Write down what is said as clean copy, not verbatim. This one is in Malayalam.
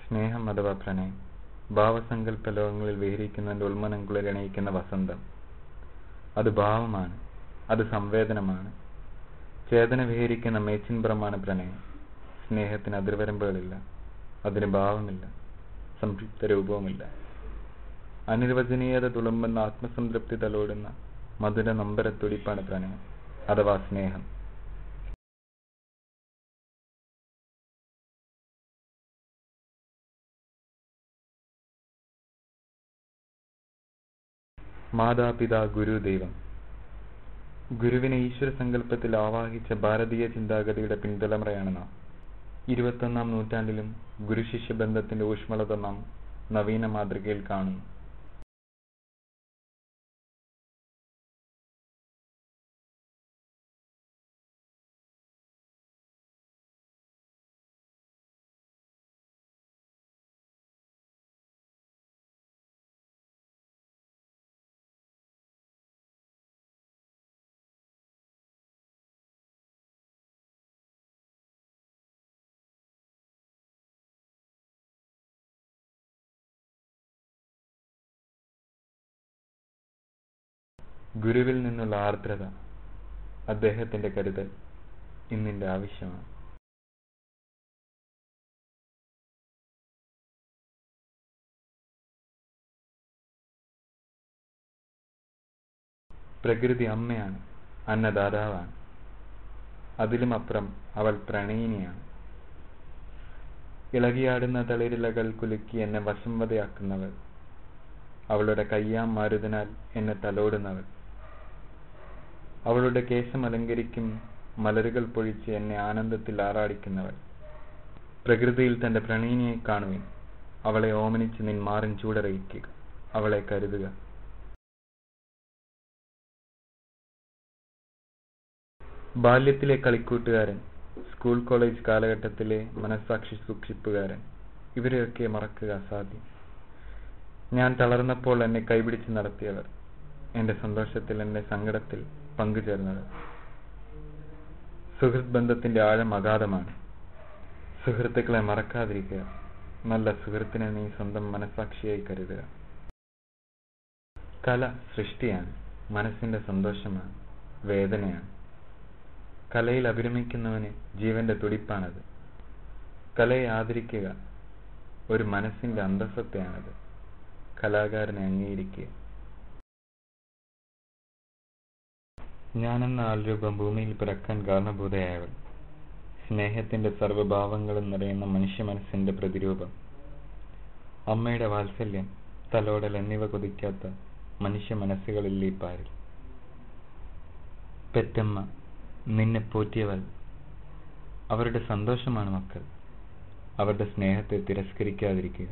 സ്നേഹം അഥവാ പ്രണയം ഭാവസങ്കല്പ ലോകങ്ങളിൽ വിഹരിക്കുന്നതിൻ്റെ ഉൾമനങ്കുളിൽ ഇണയിക്കുന്ന വസന്തം. അത് ഭാവമാണ്, അത് സംവേദനമാണ്. ചേതന വിഹരിക്കുന്ന മേച്ചിൻപുറമാണ് പ്രണയം. സ്നേഹത്തിന് അതിർവരമ്പുകളില്ല, അതിന് ഭാവമില്ല, സംക്ഷിപ്ത രൂപവുമില്ല. അനിർവചനീയത തുളുമ്പുന്ന ആത്മസംതൃപ്തി തലോടുന്ന മധുര നൊമ്പരത്തുടിപ്പാണ് പ്രണയം അഥവാ സ്നേഹം. മാതാപിതാ ഗുരു ദൈവം. ഗുരുവിനെ ഈശ്വര സങ്കല്പത്തിൽ ആവാഹിച്ച ഭാരതീയ ചിന്താഗതിയുടെ പിൻതലമുറയാണ് നാം. 21-ാം നൂറ്റാണ്ടിലും ഗുരുശിഷ്യ ബന്ധത്തിന്റെ ഊഷ്മളത നാം നവീന മാതൃകയിൽ കാണുന്നു. ഗുരുവിൽ നിന്നുള്ള ആർദ്രത, അദ്ദേഹത്തിന്റെ കരുതൽ ഇന്നിന്റെ ആവശ്യമാണ്. പ്രകൃതി അമ്മയാണ്, അന്നദാതാവാണ്. അതിലും അപ്പുറം അവൾ പ്രണയിനിയാണ്. ഇളകിയാടുന്ന തളിരിലകൾ കുലുക്കി എന്നെ വശംവദയാക്കുന്നവൾ, അവളുടെ കയ്യാം മാരുതനാൽ എന്നെ തലോടുന്നവൾ, അവളുടെ കേശം അലങ്കരിക്കും മലരുകൾ പൊഴിച്ച് എന്നെ ആനന്ദത്തിൽ ആറാടിക്കുന്നവൾ. പ്രകൃതിയിൽ തന്റെ പ്രണയിനിയെ കാണുവിൻ, അവളെ ഓമനിച്ച് നിൻ മാറിൻ ചൂടറിയിക്കുക, അവളെ കരുതുക. ബാല്യത്തിലെ കളിക്കൂട്ടുകാരൻ, സ്കൂൾ കോളേജ് കാലഘട്ടത്തിലെ മനസ്സാക്ഷി സൂക്ഷിപ്പുകാരൻ, ഇവരെയൊക്കെ മറക്കുക അസാധ്യം. ഞാൻ തളർന്നപ്പോൾ എന്നെ കൈപിടിച്ച് നടത്തിയവർ, എന്റെ സന്തോഷത്തിൽ എന്റെ സങ്കടത്തിൽ പങ്കുചേർന്നവർ. സുഹൃത്ത് ബന്ധത്തിന്റെ ആഴം അഗാധമാണ്. സുഹൃത്തുക്കളെ മറക്കാതിരിക്കുക. നല്ല സുഹൃത്തിനെ നീ സ്വന്തം മനസ്സാക്ഷിയായി കരുതുക. കല സൃഷ്ടിയാണ്, മനസ്സിന്റെ സന്തോഷമാണ്, വേദനയാണ്. കലയിൽ അഭിരമിക്കുന്നവന് ജീവന്റെ തുടിപ്പാണത്. കലയെ ആദരിക്കുക, ഒരു മനസ്സിന്റെ അന്തസ്സത്തെയാണത്. കലാകാരനെ അംഗീകരിക്കുക. ഞാനെന്ന ആൾരൂപം ഭൂമിയിൽ പിറക്കാൻ കാരണഭൂതയായവൾ, സ്നേഹത്തിന്റെ സർവ്വഭാവങ്ങളും നിറയുന്ന മനുഷ്യ മനസ്സിന്റെ പ്രതിരൂപം. അമ്മയുടെ വാത്സല്യം, തലോടൽ എന്നിവ കൊതിക്കാത്ത മനുഷ്യ മനസ്സുകളിൽ ഈ പാരിൽ. പെറ്റമ്മ, നിന്നെ പോറ്റിയവൾ, അവരുടെ സന്തോഷമാണ് മക്കൾ. അവരുടെ സ്നേഹത്തെ തിരസ്കരിക്കാതിരിക്കുക.